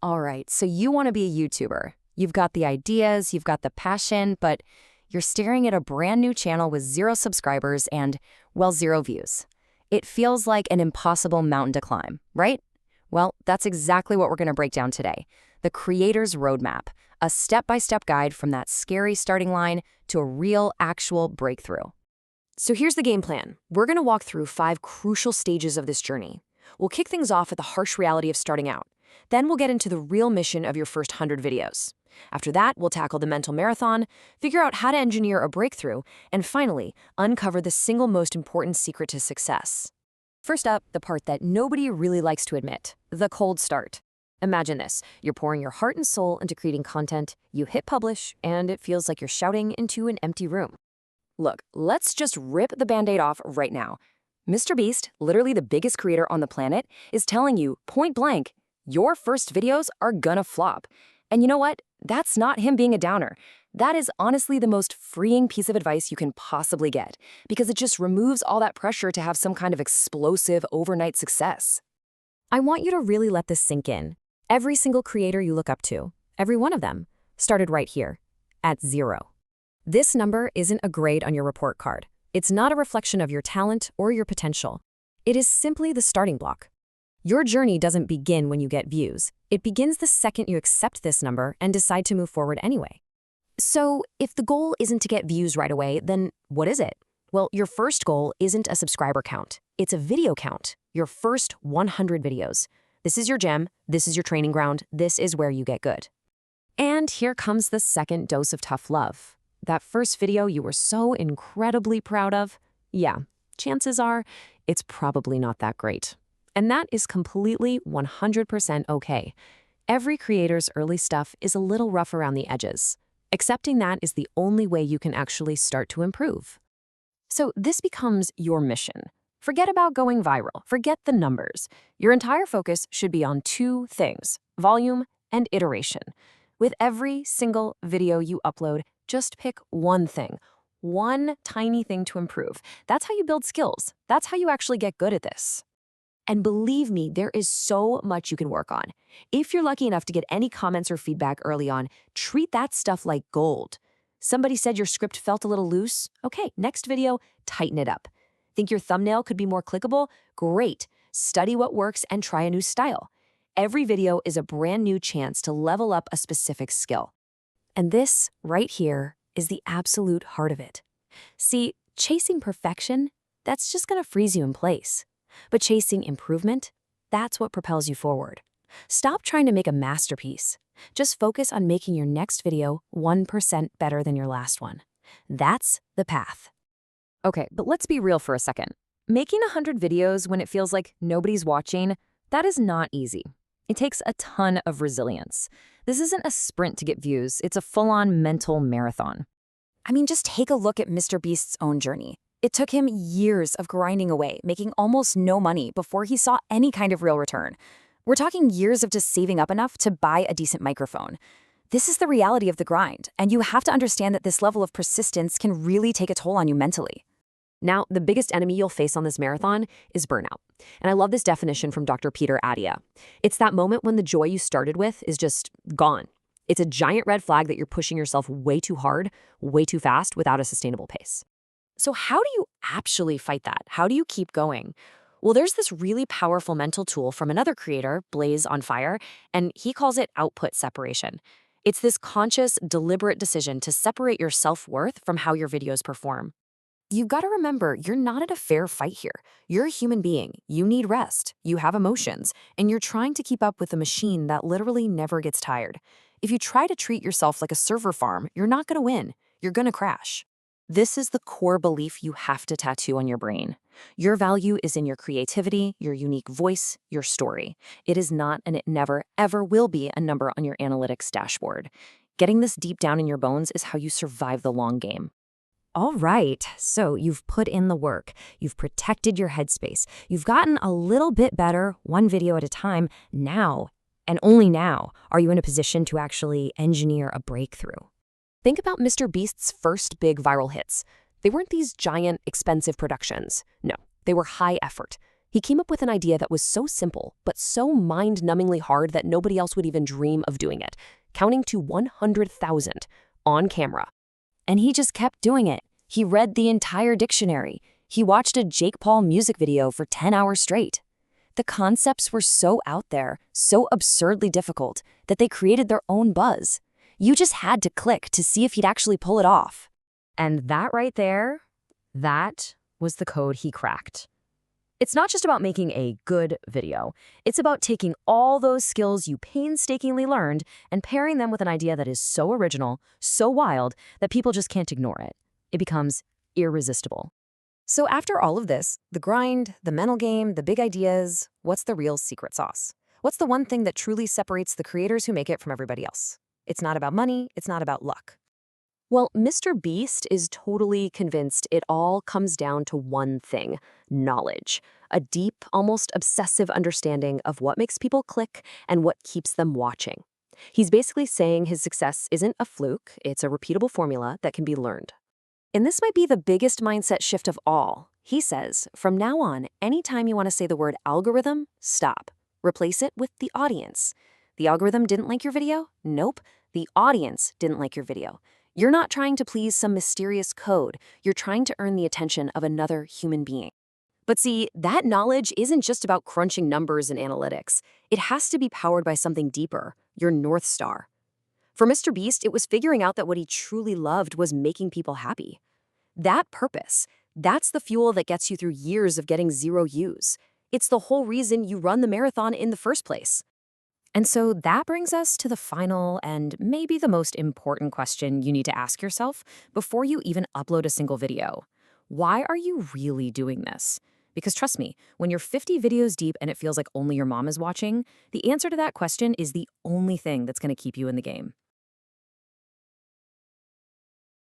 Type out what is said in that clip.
All right, so you want to be a YouTuber. You've got the ideas, you've got the passion, but you're staring at a brand new channel with 0 subscribers and, well, 0 views. It feels like an impossible mountain to climb, right? Well, that's exactly what we're going to break down today. The Creator's Roadmap, a step-by-step guide from that scary starting line to a real, actual breakthrough. So here's the game plan. We're going to walk through 5 crucial stages of this journey. We'll kick things off at the harsh reality of starting out. Then we'll get into the real mission of your first 100 videos. After that, we'll tackle the mental marathon, figure out how to engineer a breakthrough, and finally, uncover the single most important secret to success. First up, the part that nobody really likes to admit, the cold start. Imagine this. You're pouring your heart and soul into creating content, you hit publish, and it feels like you're shouting into an empty room. Look, let's just rip the Band-Aid off right now. MrBeast, literally the biggest creator on the planet, is telling you, point blank, your first videos are gonna flop. And you know what? That's not him being a downer. That is honestly the most freeing piece of advice you can possibly get, because it just removes all that pressure to have some kind of explosive overnight success. I want you to really let this sink in. Every single creator you look up to, every one of them, started right here, at 0. This number isn't a grade on your report card. It's not a reflection of your talent or your potential. It is simply the starting block. Your journey doesn't begin when you get views. It begins the second you accept this number and decide to move forward anyway. So, if the goal isn't to get views right away, then what is it? Well, your first goal isn't a subscriber count. It's a video count. Your first 100 videos. This is your gem. This is your training ground. This is where you get good. And here comes the second dose of tough love. That first video you were so incredibly proud of, yeah, chances are it's probably not that great. And that is completely 100% okay. Every creator's early stuff is a little rough around the edges. Accepting that is the only way you can actually start to improve. So this becomes your mission. Forget about going viral. Forget the numbers. Your entire focus should be on 2 things, volume and iteration. With every single video you upload, just pick one thing, one tiny thing to improve. That's how you build skills. That's how you actually get good at this. And believe me, there is so much you can work on. If you're lucky enough to get any comments or feedback early on, treat that stuff like gold. Somebody said your script felt a little loose? Okay, next video, tighten it up. Think your thumbnail could be more clickable? Great. Study what works and try a new style. Every video is a brand new chance to level up a specific skill. And this, right here, is the absolute heart of it. See, chasing perfection, that's just gonna freeze you in place. But chasing improvement, that's what propels you forward. Stop trying to make a masterpiece. Just focus on making your next video 1% better than your last one. That's the path. Okay, but let's be real for a second. Making 100 videos when it feels like nobody's watching, that is not easy. It takes a ton of resilience. This isn't a sprint to get views, it's a full-on mental marathon. I mean, just take a look at MrBeast's own journey. It took him years of grinding away, making almost no money before he saw any kind of real return. We're talking years of just saving up enough to buy a decent microphone. This is the reality of the grind, and you have to understand that this level of persistence can really take a toll on you mentally. Now, the biggest enemy you'll face on this marathon is burnout. And I love this definition from Dr. Peter Attia. It's that moment when the joy you started with is just gone. It's a giant red flag that you're pushing yourself way too hard, way too fast, without a sustainable pace. So how do you actually fight that? How do you keep going? Well, there's this really powerful mental tool from another creator, Blaze on Fire, and he calls it output separation. It's this conscious, deliberate decision to separate your self-worth from how your videos perform. You've got to remember, you're not in a fair fight here. You're a human being. You need rest. You have emotions. And you're trying to keep up with a machine that literally never gets tired. If you try to treat yourself like a server farm, you're not going to win. You're going to crash. This is the core belief you have to tattoo on your brain. Your value is in your creativity, your unique voice, your story. It is not, and it never, ever will be a number on your analytics dashboard. Getting this deep down in your bones is how you survive the long game. All right, so you've put in the work, you've protected your headspace, you've gotten a little bit better, one video at a time. Now, and only now, are you in a position to actually engineer a breakthrough. Think about MrBeast's first big viral hits. They weren't these giant, expensive productions. No, they were high effort. He came up with an idea that was so simple, but so mind-numbingly hard that nobody else would even dream of doing it, counting to 100,000 on camera. And he just kept doing it. He read the entire dictionary. He watched a Jake Paul music video for 10 hours straight. The concepts were so out there, so absurdly difficult, that they created their own buzz. You just had to click to see if he'd actually pull it off. And that right there, that was the code he cracked. It's not just about making a good video. It's about taking all those skills you painstakingly learned and pairing them with an idea that is so original, so wild, that people just can't ignore it. It becomes irresistible. So after all of this, the grind, the mental game, the big ideas, what's the real secret sauce? What's the one thing that truly separates the creators who make it from everybody else? It's not about money, it's not about luck. Well, Mr. Beast is totally convinced it all comes down to one thing: knowledge. A deep, almost obsessive understanding of what makes people click and what keeps them watching. He's basically saying his success isn't a fluke, it's a repeatable formula that can be learned. And this might be the biggest mindset shift of all. He says, from now on, anytime you want to say the word algorithm, stop. Replace it with the audience. The algorithm didn't like your video? Nope. The audience didn't like your video. You're not trying to please some mysterious code. You're trying to earn the attention of another human being. But see, that knowledge isn't just about crunching numbers and analytics. It has to be powered by something deeper, your North Star. For Mr. Beast, it was figuring out that what he truly loved was making people happy. That purpose, that's the fuel that gets you through years of getting 0 views. It's the whole reason you run the marathon in the first place. And so that brings us to the final and maybe the most important question you need to ask yourself before you even upload a single video. Why are you really doing this? Because trust me, when you're 50 videos deep and it feels like only your mom is watching, the answer to that question is the only thing that's going to keep you in the game.